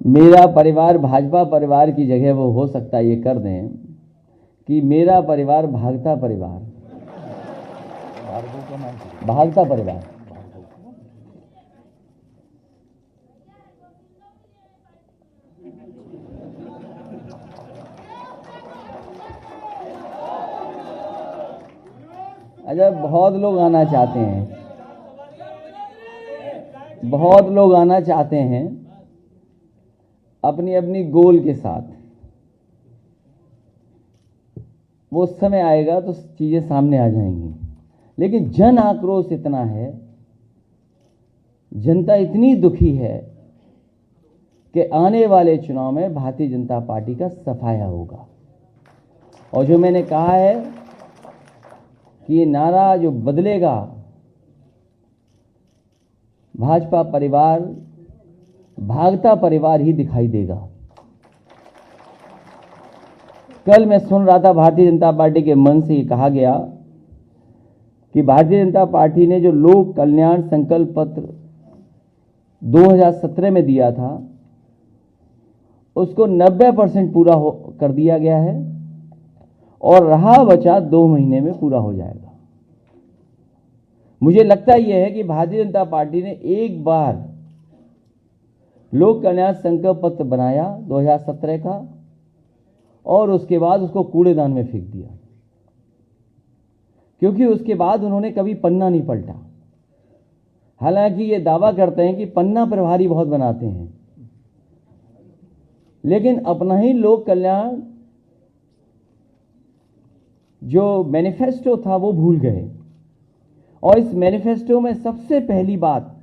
मेरा परिवार भाजपा परिवार की जगह वो हो सकता है ये कर दें कि मेरा परिवार भागता परिवार, भागता परिवार। अच्छा, बहुत लोग आना चाहते हैं, बहुत लोग आना चाहते हैं अपनी अपनी गोल के साथ। वो समय आएगा तो चीजें सामने आ जाएंगी, लेकिन जन आक्रोश इतना है, जनता इतनी दुखी है कि आने वाले चुनाव में भारतीय जनता पार्टी का सफाया होगा। और जो मैंने कहा है कि ये नारा जो बदलेगा, भाजपा परिवार भागता परिवार ही दिखाई देगा। कल मैं सुन रहा था भारतीय जनता पार्टी के मन से ये कहा गया कि भारतीय जनता पार्टी ने जो लोक कल्याण संकल्प पत्र 2017 में दिया था उसको 90% पूरा कर दिया गया है और रहा बचा 2 महीने में पूरा हो जाएगा। मुझे लगता यह है कि भारतीय जनता पार्टी ने एक बार लोक कल्याण संकल्प पत्र बनाया 2017 का और उसके बाद उसको कूड़ेदान में फेंक दिया, क्योंकि उसके बाद उन्होंने कभी पन्ना नहीं पलटा। हालांकि ये दावा करते हैं कि पन्ना प्रभारी बहुत बनाते हैं, लेकिन अपना ही लोक कल्याण जो मैनिफेस्टो था वो भूल गए। और इस मैनिफेस्टो में सबसे पहली बात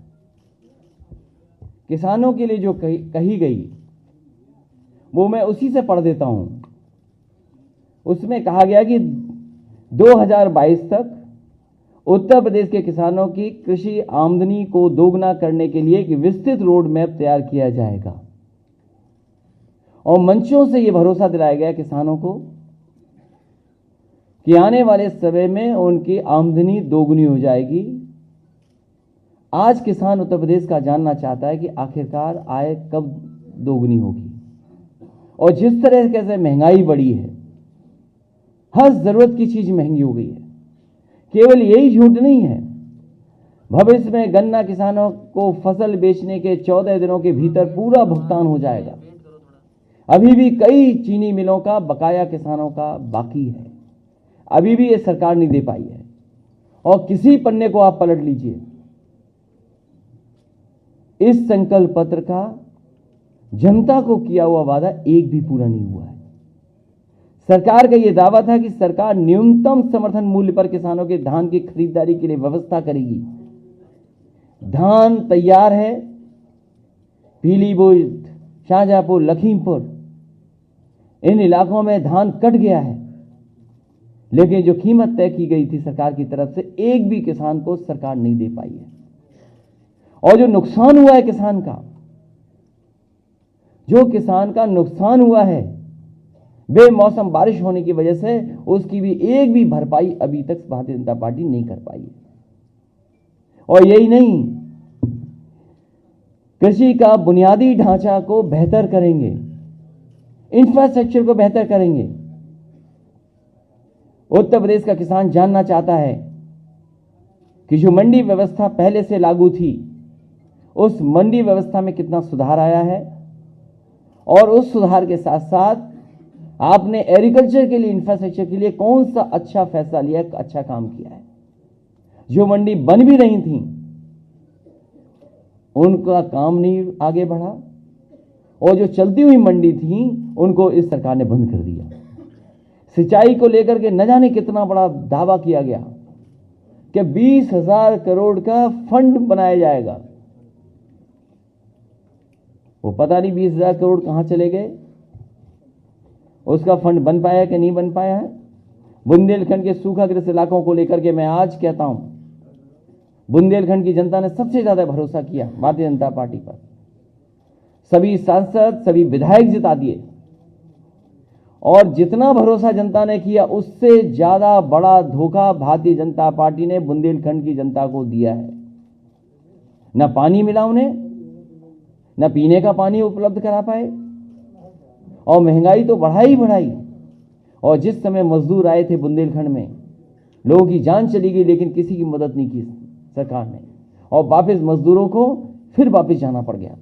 किसानों के लिए जो कही गई वो मैं उसी से पढ़ देता हूं। उसमें कहा गया कि 2022 तक उत्तर प्रदेश के किसानों की कृषि आमदनी को दोगुना करने के लिए एक विस्तृत रोड मैप तैयार किया जाएगा। और मंचों से यह भरोसा दिलाया गया किसानों को कि आने वाले समय में उनकी आमदनी दोगुनी हो जाएगी। आज किसान उत्तर प्रदेश का जानना चाहता है कि आखिरकार आय कब दोगुनी होगी। और जिस तरह से महंगाई बढ़ी है, हर जरूरत की चीज महंगी हो गई है। केवल यही झूठ नहीं है, भविष्य में गन्ना किसानों को फसल बेचने के 14 दिनों के भीतर पूरा भुगतान हो जाएगा। अभी भी कई चीनी मिलों का बकाया किसानों का बाकी है, अभी भी ये सरकार नहीं दे पाई है। और किसी पन्ने को आप पलट लीजिए, इस संकल्प पत्र का जनता को किया हुआ वादा एक भी पूरा नहीं हुआ है। सरकार का यह दावा था कि सरकार न्यूनतम समर्थन मूल्य पर किसानों के धान की खरीदारी के लिए व्यवस्था करेगी। धान तैयार है, पीलीभीत, शाहजहांपुर, लखीमपुर, इन इलाकों में धान कट गया है, लेकिन जो कीमत तय की गई थी सरकार की तरफ से, एक भी किसान को सरकार नहीं दे पाई है। और जो नुकसान हुआ है किसान का, जो किसान का नुकसान हुआ है बेमौसम बारिश होने की वजह से, उसकी भी एक भी भरपाई अभी तक भारतीय जनता पार्टी नहीं कर पाई है। और यही नहीं, कृषि का बुनियादी ढांचा को बेहतर करेंगे, इंफ्रास्ट्रक्चर को बेहतर करेंगे। उत्तर प्रदेश का किसान जानना चाहता है कि जो मंडी व्यवस्था पहले से लागू थी, उस मंडी व्यवस्था में कितना सुधार आया है, और उस सुधार के साथ साथ आपने एग्रीकल्चर के लिए, इंफ्रास्ट्रक्चर के लिए कौन सा अच्छा फैसला लिया है, अच्छा काम किया है। जो मंडी बन भी रही थी उनका काम नहीं आगे बढ़ा, और जो चलती हुई मंडी थी उनको इस सरकार ने बंद कर दिया। सिंचाई को लेकर के न जाने कितना बड़ा दावा किया गया कि 20,000 करोड़ का फंड बनाया जाएगा। वो पता नहीं 20,000 करोड़ कहां चले गए, उसका फंड बन पाया कि नहीं बन पाया है। बुंदेलखंड के सूखाग्रस्त इलाकों को लेकर के मैं आज कहता हूं, बुंदेलखंड की जनता ने सबसे ज्यादा भरोसा किया भारतीय जनता पार्टी पर। सभी सांसद, सभी विधायक जिता दिए, और जितना भरोसा जनता ने किया उससे ज्यादा बड़ा धोखा भारतीय जनता पार्टी ने बुंदेलखंड की जनता को दिया है। न पानी मिला उन्हें, न पीने का पानी उपलब्ध करा पाए, और महंगाई तो बढ़ाई बढ़ाई। और जिस समय मजदूर आए थे बुंदेलखंड में, लोगों की जान चली गई, लेकिन किसी की मदद नहीं की सरकार ने, और वापस मजदूरों को फिर वापस जाना पड़ गया।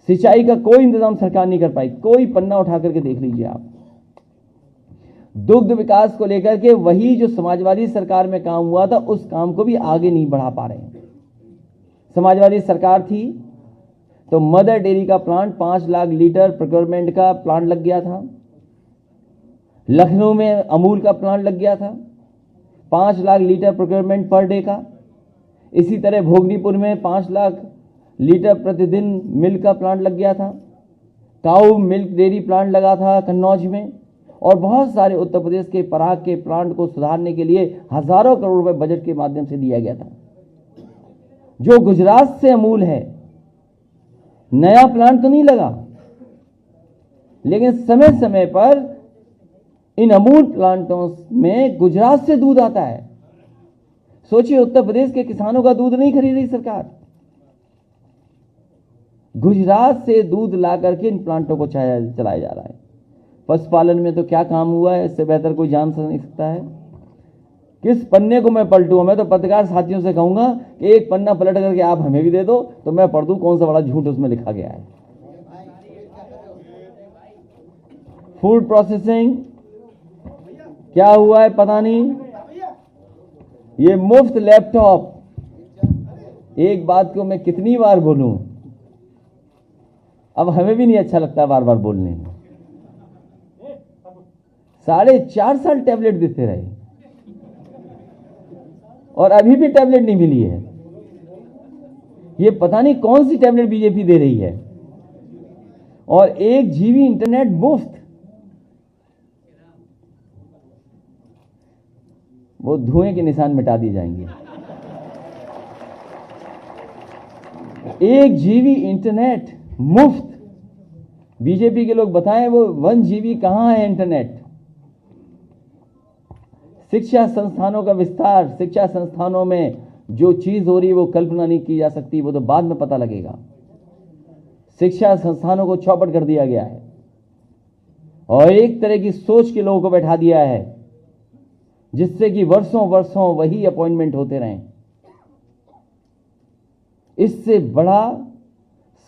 सिंचाई का कोई इंतजाम सरकार नहीं कर पाई। कोई पन्ना उठा करके देख लीजिए आप। दुग्ध विकास को लेकर के वही जो समाजवादी सरकार में काम हुआ था, उस काम को भी आगे नहीं बढ़ा पा रहे हैं। समाजवादी सरकार थी तो मदर डेयरी का प्लांट 5 लाख लीटर प्रोक्योरमेंट का प्लांट लग गया था। लखनऊ में अमूल का प्लांट लग गया था, 5 lakh litre procurement per day का। इसी तरह भोगनीपुर में 5 लाख लीटर प्रतिदिन मिल्क का प्लांट लग गया था। काऊ मिल्क डेयरी प्लांट लगा था कन्नौज में, और बहुत सारे उत्तर प्रदेश के पराग के प्लांट को सुधारने के लिए हजारों करोड़ रुपए बजट के माध्यम से दिया गया था। जो गुजरात से अमूल है, नया प्लांट तो नहीं लगा, लेकिन समय समय पर इन अमूल प्लांटों में गुजरात से दूध आता है। सोचिए, उत्तर प्रदेश के किसानों का दूध नहीं खरीद रही सरकार, गुजरात से दूध ला करके इन प्लांटों को चलाया जा रहा है। पशुपालन में तो क्या काम हुआ है, इससे बेहतर कोई जान नहीं सकता है। किस पन्ने को मैं पलटूं? मैं तो पत्रकार साथियों से कहूंगा कि एक पन्ना पलट करके आप हमें भी दे दो, तो मैं पढ़ दूं कौन सा बड़ा झूठ उसमें लिखा गया है। फूड प्रोसेसिंग क्या हुआ है पता नहीं। ये मुफ्त लैपटॉप, एक बात को मैं कितनी बार बोलूं, अब हमें भी नहीं अच्छा लगता बार बार बोलने में। 4.5 साल टैबलेट देते रहे, और अभी भी टैबलेट नहीं मिली है। ये पता नहीं कौन सी टैबलेट बीजेपी दे रही है। और 1 GB इंटरनेट मुफ्त, वो धुएं के निशान मिटा दिए जाएंगे। 1 GB इंटरनेट मुफ्त। बीजेपी के लोग बताएं वो 1 GB कहां है इंटरनेट। शिक्षा संस्थानों का विस्तार, शिक्षा संस्थानों में जो चीज हो रही है वो कल्पना नहीं की जा सकती, वो तो बाद में पता लगेगा। शिक्षा संस्थानों को चौपट कर दिया गया है, और एक तरह की सोच के लोगों को बैठा दिया है, जिससे कि वर्षों वर्षों वही अपॉइंटमेंट होते रहें। इससे बड़ा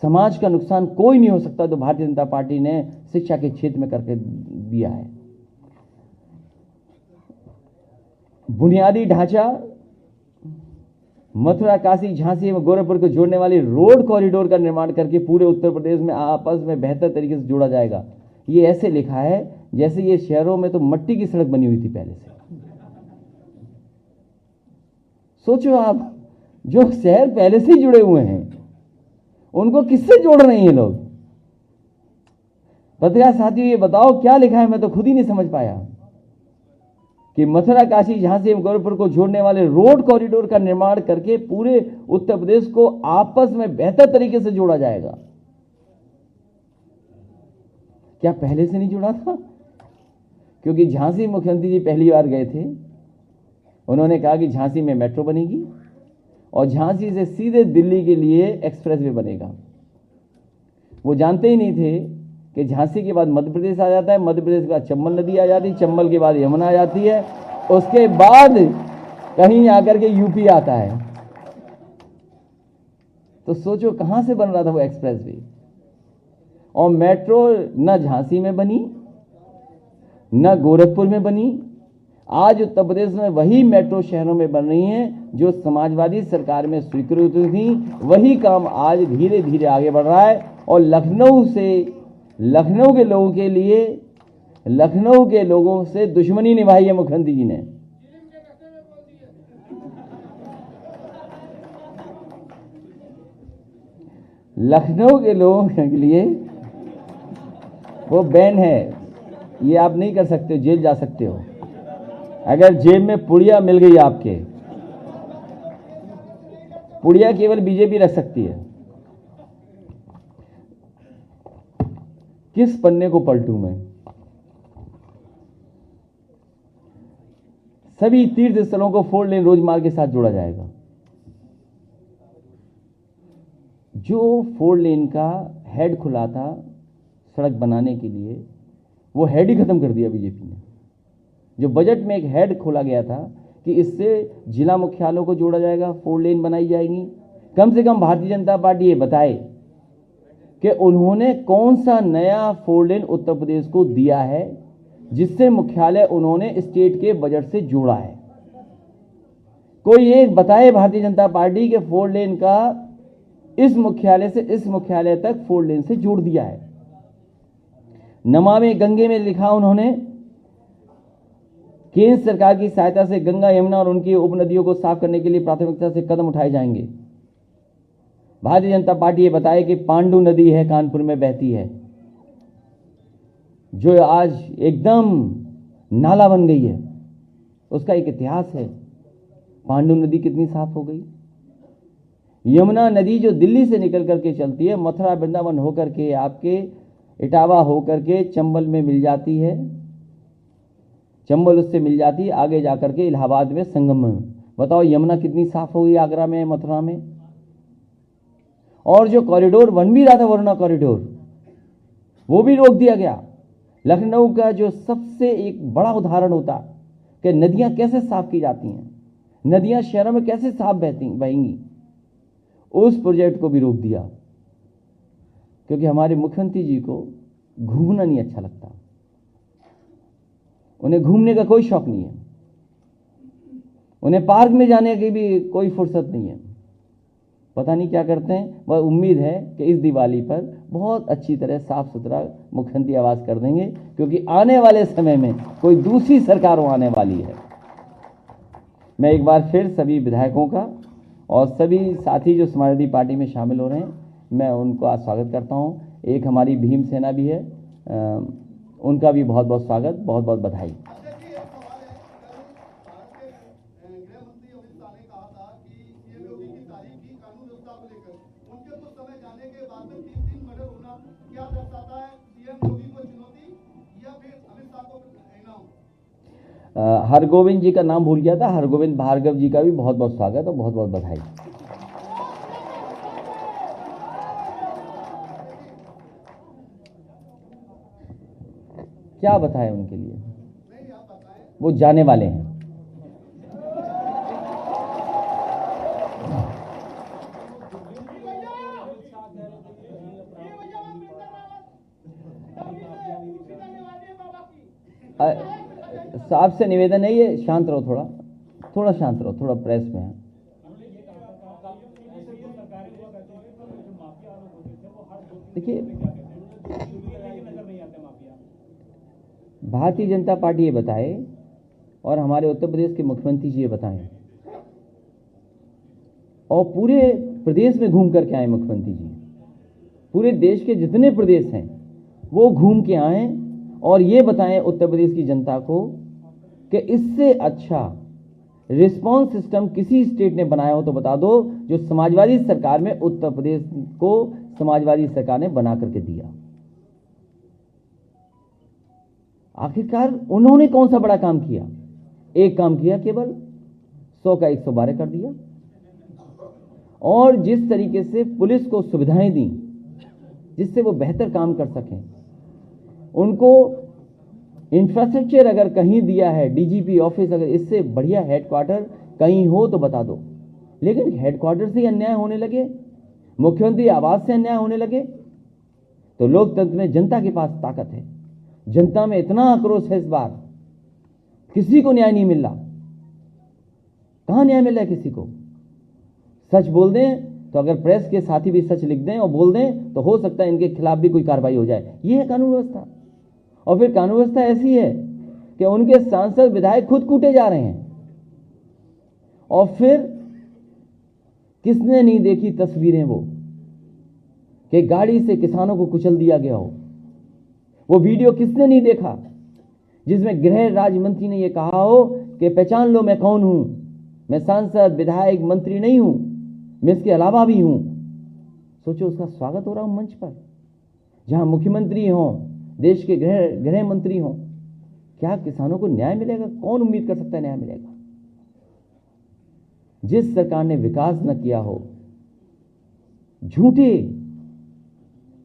समाज का नुकसान कोई नहीं हो सकता जो भारतीय जनता पार्टी ने शिक्षा के क्षेत्र में करके दिया है। बुनियादी ढांचा, मथुरा, काशी, झांसी और गोरखपुर को जोड़ने वाली रोड कॉरिडोर का निर्माण करके पूरे उत्तर प्रदेश में आपस में बेहतर तरीके से जोड़ा जाएगा। ये ऐसे लिखा है जैसे ये शहरों में तो मट्टी की सड़क बनी हुई थी पहले से। सोचो आप, जो शहर पहले से ही जुड़े हुए हैं उनको किससे जोड़ रहे हैं ये लोग? पत्रकार साथियों, ये बताओ क्या लिखा है, मैं तो खुद ही नहीं समझ पाया कि मथुरा, काशी, झांसी एवं गोरखपुर को जोड़ने वाले रोड कॉरिडोर का निर्माण करके पूरे उत्तर प्रदेश को आपस में बेहतर तरीके से जोड़ा जाएगा। क्या पहले से नहीं जुड़ा था? क्योंकि झांसी मुख्यमंत्री जी पहली बार गए थे, उन्होंने कहा कि झांसी में मेट्रो बनेगी और झांसी से सीधे दिल्ली के लिए एक्सप्रेस वे बनेगा। वो जानते ही नहीं थे कि झांसी के बाद मध्य प्रदेश आ जाता है, मध्य प्रदेश के बाद चंबल नदी आ जाती है, चंबल के बाद यमुना आ जाती है, उसके बाद कहीं आकर के यूपी आता है। तो सोचो कहां से बन रहा था वो एक्सप्रेस वे। और मेट्रो न झांसी में बनी न गोरखपुर में बनी। आज उत्तर प्रदेश में वही मेट्रो शहरों में बन रही हैं जो समाजवादी सरकार में स्वीकृत थी। वही काम आज धीरे धीरे आगे बढ़ रहा है। और लखनऊ के लोगों के लिए, लखनऊ के लोगों से दुश्मनी निभाई है मुख्यमंत्री जी ने। लखनऊ के लोगों के लिए वो बैन है, ये आप नहीं कर सकते हो, जेल जा सकते हो। अगर जेब में पुड़िया मिल गई आपके, पुड़िया केवल बीजेपी रख सकती है। किस पन्ने को पलटूं मैं? सभी तीर्थ स्थलों को 4 लेन रोजमार्ग के साथ जोड़ा जाएगा। जो 4 लेन का हेड खुला था सड़क बनाने के लिए, वो हेड ही खत्म कर दिया बीजेपी ने। जो बजट में एक हेड खोला गया था कि इससे जिला मुख्यालयों को जोड़ा जाएगा, 4 लेन बनाई जाएगी, कम से कम भारतीय जनता पार्टी ये बताए कि उन्होंने कौन सा नया 4 लेन उत्तर प्रदेश को दिया है जिससे मुख्यालय उन्होंने स्टेट के बजट से जोड़ा है। कोई एक बताए भारतीय जनता पार्टी के 4 लेन का इस मुख्यालय से इस मुख्यालय तक 4 लेन से जोड़ दिया है। नमामि गंगे में लिखा उन्होंने, केंद्र सरकार की सहायता से गंगा, यमुना और उनकी उपनदियों को साफ करने के लिए प्राथमिकता से कदम उठाए जाएंगे। भारतीय जनता पार्टी ये बताए कि पांडु नदी है कानपुर में बहती है, जो आज एकदम नाला बन गई है, उसका एक इतिहास है। पांडु नदी कितनी साफ हो गई। यमुना नदी जो दिल्ली से निकल करके चलती है, मथुरा वृंदावन होकर के आपके इटावा होकर के चंबल में मिल जाती है, चंबल उससे मिल जाती है, आगे जाकर के इलाहाबाद में संगम में। बताओ यमुना कितनी साफ हो गई आगरा में, मथुरा में। और जो कॉरिडोर बन भी रहा था वरुणा कॉरिडोर, वो भी रोक दिया गया। लखनऊ का जो सबसे एक बड़ा उदाहरण होता कि नदियां कैसे साफ की जाती हैं, नदियां शहरों में कैसे साफ बहेंगी, उस प्रोजेक्ट को भी रोक दिया, क्योंकि हमारे मुख्यमंत्री जी को घूमना नहीं अच्छा लगता। उन्हें घूमने का कोई शौक नहीं है, उन्हें पार्क में जाने की भी कोई फुर्सत नहीं है। पता नहीं क्या करते हैं। वह उम्मीद है कि इस दिवाली पर बहुत अच्छी तरह साफ सुथरा मुख्यमंत्री आवास कर देंगे, क्योंकि आने वाले समय में कोई दूसरी सरकार आने वाली है। मैं एक बार फिर सभी विधायकों का और सभी साथी जो समाजवादी पार्टी में शामिल हो रहे हैं, मैं उनको आज स्वागत करता हूं। एक हमारी भीम सेना भी है, उनका भी बहुत बहुत स्वागत, बहुत बहुत बधाई। हरगोविंद जी का नाम भूल गया था, हरगोविंद भार्गव जी का भी बहुत बहुत स्वागत और बहुत बहुत बधाई। क्या बताएं उनके लिए, वो जाने वाले हैं। साहब से निवेदन है, ये शांत रहो, थोड़ा शांत रहो, थोड़ा प्रेस में है। देखिए, भारतीय जनता पार्टी ये बताए और हमारे उत्तर प्रदेश के मुख्यमंत्री जी ये बताएं, और पूरे प्रदेश में घूम करके आए मुख्यमंत्री जी, पूरे देश के जितने प्रदेश हैं वो घूम के आए और ये बताएं उत्तर प्रदेश की जनता को कि इससे अच्छा रिस्पांस सिस्टम किसी स्टेट ने बनाया हो तो बता दो, जो समाजवादी सरकार में उत्तर प्रदेश को समाजवादी सरकार ने बना करके दिया। आखिरकार उन्होंने कौन सा बड़ा काम किया? एक काम किया, केवल 100 का 112 कर दिया। और जिस तरीके से पुलिस को सुविधाएं दी जिससे वो बेहतर काम कर सकें, उनको इंफ्रास्ट्रक्चर अगर कहीं दिया है, डीजीपी ऑफिस, अगर इससे बढ़िया हेडक्वार्टर कहीं हो तो बता दो। लेकिन हेडक्वार्टर से अन्याय होने लगे, मुख्यमंत्री आवास से अन्याय होने लगे, तो लोकतंत्र में जनता के पास ताकत है। जनता में इतना आक्रोश है इस बार, किसी को न्याय नहीं मिल रहा। कहां न्याय मिल रहा है किसी को? सच बोल दें तो अगर प्रेस के साथी भी सच लिख दें और बोल दें तो हो सकता है इनके खिलाफ भी कोई कार्रवाई हो जाए। ये है कानून व्यवस्था। और फिर कानून व्यवस्था ऐसी है कि उनके सांसद विधायक खुद कूटे जा रहे हैं। और फिर किसने नहीं देखी तस्वीरें वो कि गाड़ी से किसानों को कुचल दिया गया हो? वो वीडियो किसने नहीं देखा जिसमें गृह राज्य मंत्री ने यह कहा हो कि पहचान लो मैं कौन हूं, मैं सांसद विधायक मंत्री नहीं हूं, मैं इसके अलावा भी हूं। सोचो, उसका स्वागत हो रहा हूं मंच पर, जहां मुख्यमंत्री हों, देश के गृह मंत्री हों। क्या किसानों को न्याय मिलेगा? कौन उम्मीद कर सकता है न्याय मिलेगा? जिस सरकार ने विकास न किया हो, झूठे।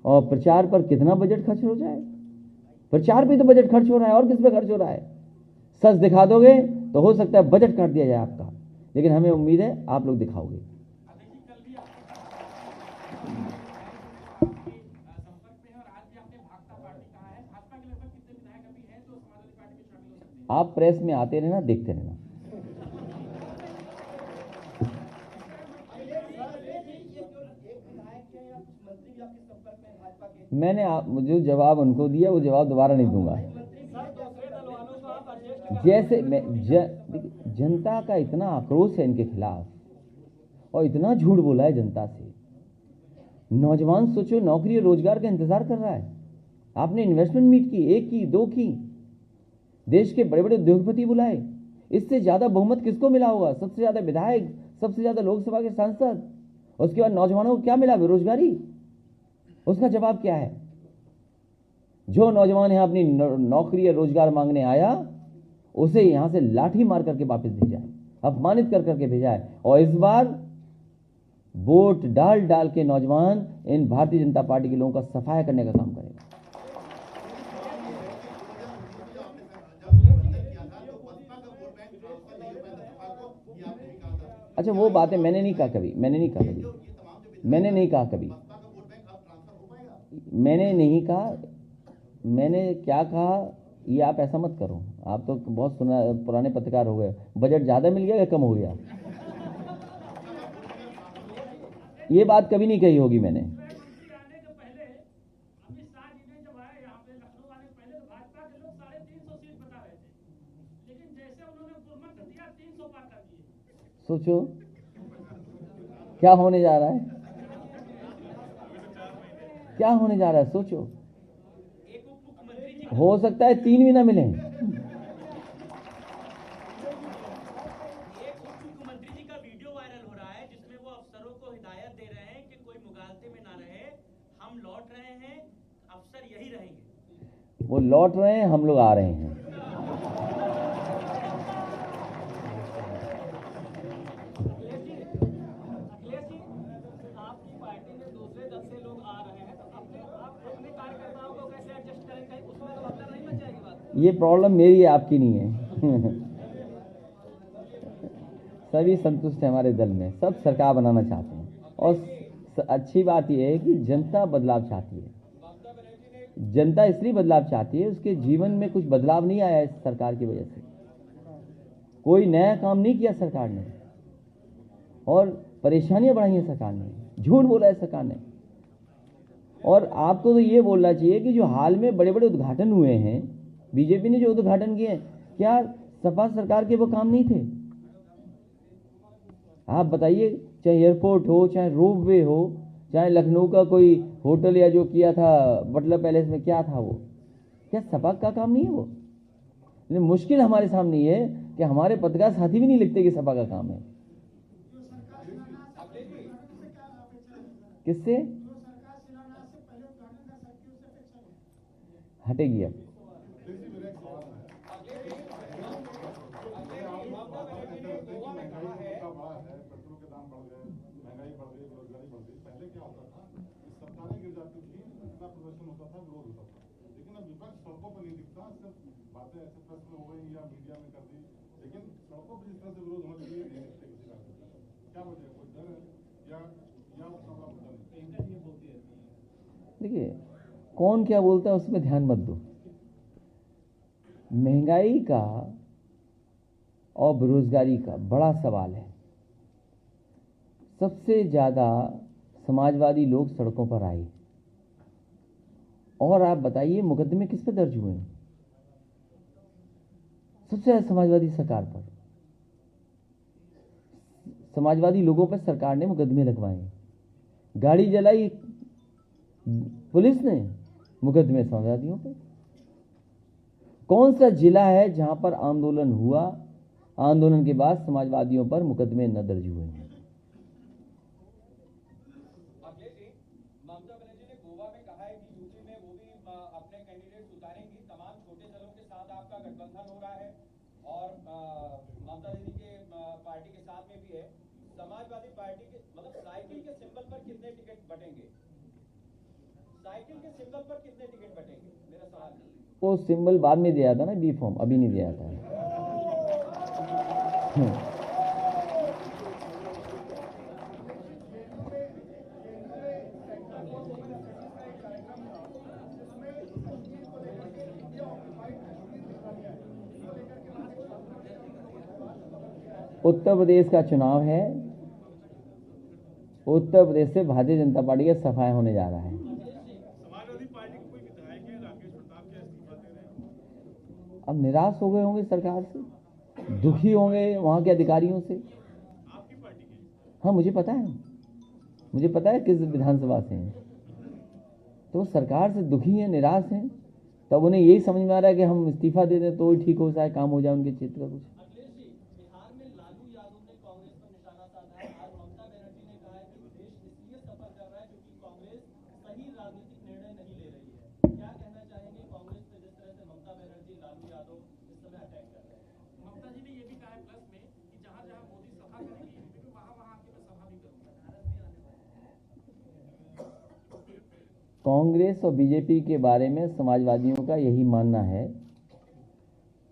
और प्रचार पर कितना बजट खर्च हो जाए? प्रचार पे तो बजट खर्च हो रहा है, और किस पे खर्च हो रहा है? सच दिखा दोगे तो हो सकता है बजट काट दिया जाए आपका, लेकिन हमें उम्मीद है आप लोग दिखाओगे। आप प्रेस में आते रहना, देखते रहना। मैंने जो जवाब उनको दिया वो जवाब दोबारा नहीं दूंगा। जैसे जनता का इतना आक्रोश है इनके खिलाफ और इतना झूठ बोला है जनता से। नौजवान सोचो नौकरी और रोजगार का इंतजार कर रहा है। आपने इन्वेस्टमेंट मीट की, एक की, दो की, देश के बड़े बड़े उद्योगपति बुलाए। इससे ज्यादा बहुमत किसको मिला होगा? सबसे ज्यादा विधायक, सबसे ज्यादा लोकसभा के सांसद। उसके बाद नौजवानों को क्या मिला? बेरोजगारी। उसका जवाब क्या है? जो नौजवान यहां अपनी नौकरी या रोजगार मांगने आया उसे यहां से लाठी मार करके वापस भेजा है, अपमानित कर करके भेजा है। और इस बार वोट डाल डाल के नौजवान इन भारतीय जनता पार्टी के लोगों का सफाया करने का काम करेगा। अच्छा, वो बातें मैंने नहीं कहा कभी, मैंने नहीं कहा कभी, मैंने नहीं कहा कभी, मैंने नहीं कहा। मैंने क्या कहा ये आप ऐसा मत करो। आप तो बहुत पुराने पत्रकार हो गए। बजट ज्यादा मिल गया या कम हो गया? ये बात कभी नहीं कही होगी मैंने। सोचो क्या होने जा रहा है, क्या होने जा रहा है, सोचो। हो सकता है 3 भी ना मिले। वो लौट रहे हैं, हम लोग आ रहे हैं। ये प्रॉब्लम मेरी है, आपकी नहीं है। सभी संतुष्ट है हमारे दल में, सब सरकार बनाना चाहते हैं। और अच्छी बात यह है कि जनता बदलाव चाहती है। जनता इसलिए बदलाव चाहती है, उसके जीवन में कुछ बदलाव नहीं आया इस सरकार की वजह से। कोई नया काम नहीं किया सरकार ने, और परेशानियां बढ़ाई हैं सरकार ने, झूठ बोला है सरकार ने। और आपको तो ये बोलना चाहिए कि जो हाल में बड़े बड़े उद्घाटन हुए हैं, बीजेपी ने जो उद्घाटन किए, क्या सपा सरकार के वो काम नहीं थे? आप बताइए, चाहे एयरपोर्ट हो, चाहे रोपवे हो, चाहे लखनऊ का कोई होटल या जो किया था बटला पैलेस में, क्या था वो? क्या सपा का काम नहीं है वो? लेकिन मुश्किल हमारे सामने ये है कि हमारे पत्रकार साथी भी नहीं लिखते कि सपा का काम है। किससे हटेगी अब? देखिए, कौन क्या बोलता है उसमें ध्यान मत दो। महंगाई का और बेरोजगारी का बड़ा सवाल है। सबसे ज्यादा समाजवादी लोग सड़कों पर आए। और आप बताइए मुकदमे किस पर दर्ज हुए हैं? सबसे ज्यादा समाजवादी सरकार पर, समाजवादी लोगों पर सरकार ने मुकदमे लगवाए। गाड़ी जलाई पुलिस ने, मुकदमे समाजवादियों पे। कौन सा जिला है जहां पर आंदोलन हुआ, आंदोलन के बाद समाजवादियों पर मुकदमे न दर्ज हुए हैं? ममता बनर्जी ने गोवा में कहा है कि यूपी में वो भी अपने कैंडिडेट उतारेंगी। तमाम छोटे दलों के साथ आपका गठबंधन हो रहा है और ममता दीदी के पार्टी के साथ में भी है। समाजवादी पार्टी के मतलब साइकिल के सिंबल पर कितने टिकट बटेंगे? साइकिल के सिंबल पर कितने टिकट बटेंगे, मेरा सवाल है। वो सिंबल बाद में दिया था ना, बी फॉर्म अभी नहीं दिया था। उत्तर प्रदेश का चुनाव है, उत्तर प्रदेश से भारतीय जनता पार्टी का सफाया होने जा रहा है। समाजवादी पार्टी के कोई विधायक है राकेश प्रताप के इस्तीफा दे रहे हैं, अब निराश हो गए होंगे सरकार से, दुखी होंगे वहां के अधिकारियों से। आपकी पार्टी के? हाँ मुझे पता है किस विधानसभा से हैं। तो सरकार से दुखी हैं, निराश हैं, तब उन्हें यही समझ में आ रहा है कि हम इस्तीफा दे दें तो ही ठीक हो जाए, काम हो जाए उनके क्षेत्र का कुछ। अखिलेश जी, बिहार में लालू यादव ने कांग्रेस पर निशाना साधा है। आज ममता बनर्जी ने कहा है कि देश इसलिए सफर कर रहा है क्योंकि कांग्रेस सही राजनीतिक निर्णय नहीं ले रही है। क्या कहना चाहेंगे कांग्रेस पे जिस तरह से ममता बनर्जी, लालू यादव इस समय अटैक कर रहे हैं? ममता जी ने ये भी कहा है प्लस में कि जहां जहां मोदी सभा करेंगे यूपी में वहां वहां आके मैं सभा भी करूंगा। कांग्रेस और बीजेपी के बारे में समाजवादियों का यही मानना है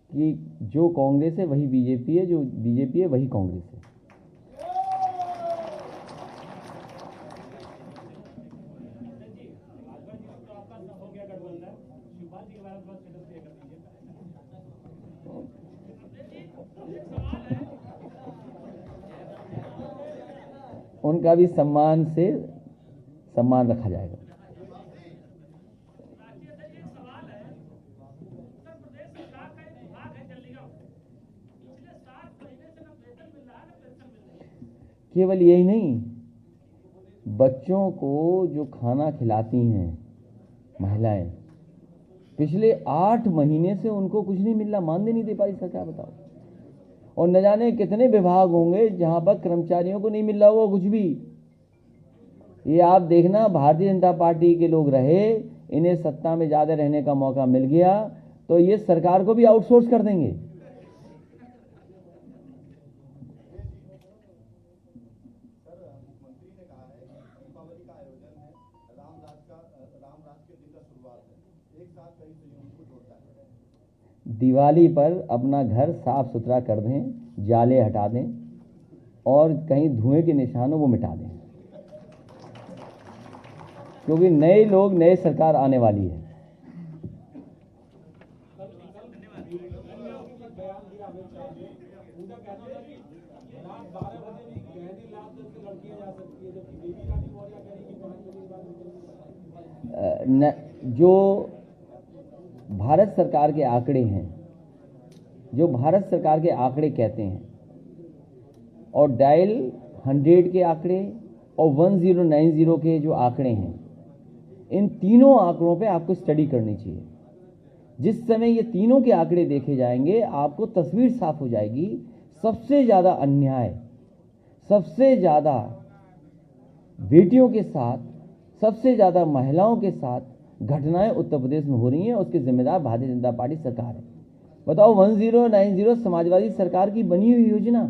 कि जो कांग्रेस है वही बीजेपी है, जो बीजेपी है वही कांग्रेस है। उनका भी सम्मान रखा जाएगा। केवल यही नहीं, बच्चों को जो खाना खिलाती हैं महिलाएं, पिछले 8 महीने से उनको कुछ नहीं मिल रहा, मानदेय नहीं दे पाई सरकार, बताओ। और न जाने कितने विभाग होंगे जहां पर कर्मचारियों को नहीं मिल रहा होगा कुछ भी। ये आप देखना, भारतीय जनता पार्टी के लोग रहे, इन्हें सत्ता में ज्यादा रहने का मौका मिल गया तो ये सरकार को भी आउटसोर्स कर देंगे। दिवाली पर अपना घर साफ सुथरा कर दें, जाले हटा दें और कहीं धुएं के निशान हो वो मिटा दें, क्योंकि नए लोग, नई सरकार आने वाली है। जो भारत सरकार के आंकड़े हैं, जो भारत सरकार के आंकड़े कहते हैं, और डायल 100 के आंकड़े और 1090 के जो आंकड़े हैं, इन तीनों आंकड़ों पे आपको स्टडी करनी चाहिए। जिस समय ये तीनों के आंकड़े देखे जाएंगे आपको तस्वीर साफ हो जाएगी। सबसे ज्यादा अन्याय, सबसे ज्यादा बेटियों के साथ, सबसे ज्यादा महिलाओं के साथ घटनाएं उत्तर प्रदेश में हो रही हैं। उसके जिम्मेदार भारतीय जनता पार्टी सरकार है। बताओ, 1090 समाजवादी सरकार की बनी हुई योजना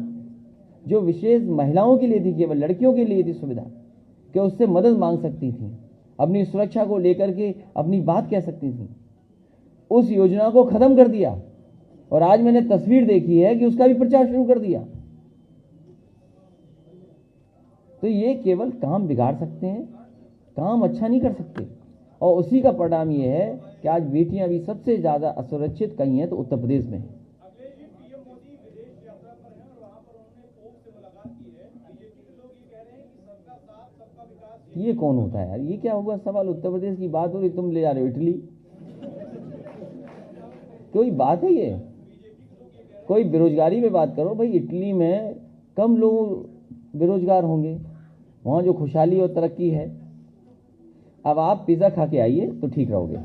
जो विशेष महिलाओं के लिए थी, केवल लड़कियों के लिए थी सुविधा, कि उससे मदद मांग सकती थी, अपनी सुरक्षा को लेकर के अपनी बात कह सकती थी, उस योजना को खत्म कर दिया। और आज मैंने तस्वीर देखी है कि उसका भी प्रचार शुरू कर दिया। तो ये केवल काम बिगाड़ सकते हैं, काम अच्छा नहीं कर सकते। और उसी का परिणाम ये है कि आज बेटियां भी सबसे ज्यादा असुरक्षित कहीं हैं तो उत्तर प्रदेश में। अखिलेश जी, पीएम मोदी विदेश यात्रा पर हैं और वहां पर उन्होंने पोप से मुलाकात की है। बीजेपी के लोग ये कह रहे हैं कि सबका साथ सबका विकास। ये कौन होता है यार? ये क्या होगा सवाल? उत्तर प्रदेश की बात हो रही, तुम ले जा रहे हो इटली। कोई बात है ये? कोई बेरोजगारी पे बात करो भाई। इटली में कम लोग बेरोजगार होंगे, वहां जो खुशहाली और तरक्की है। अब आप पिज्जा खा के आइए तो ठीक रहोगे।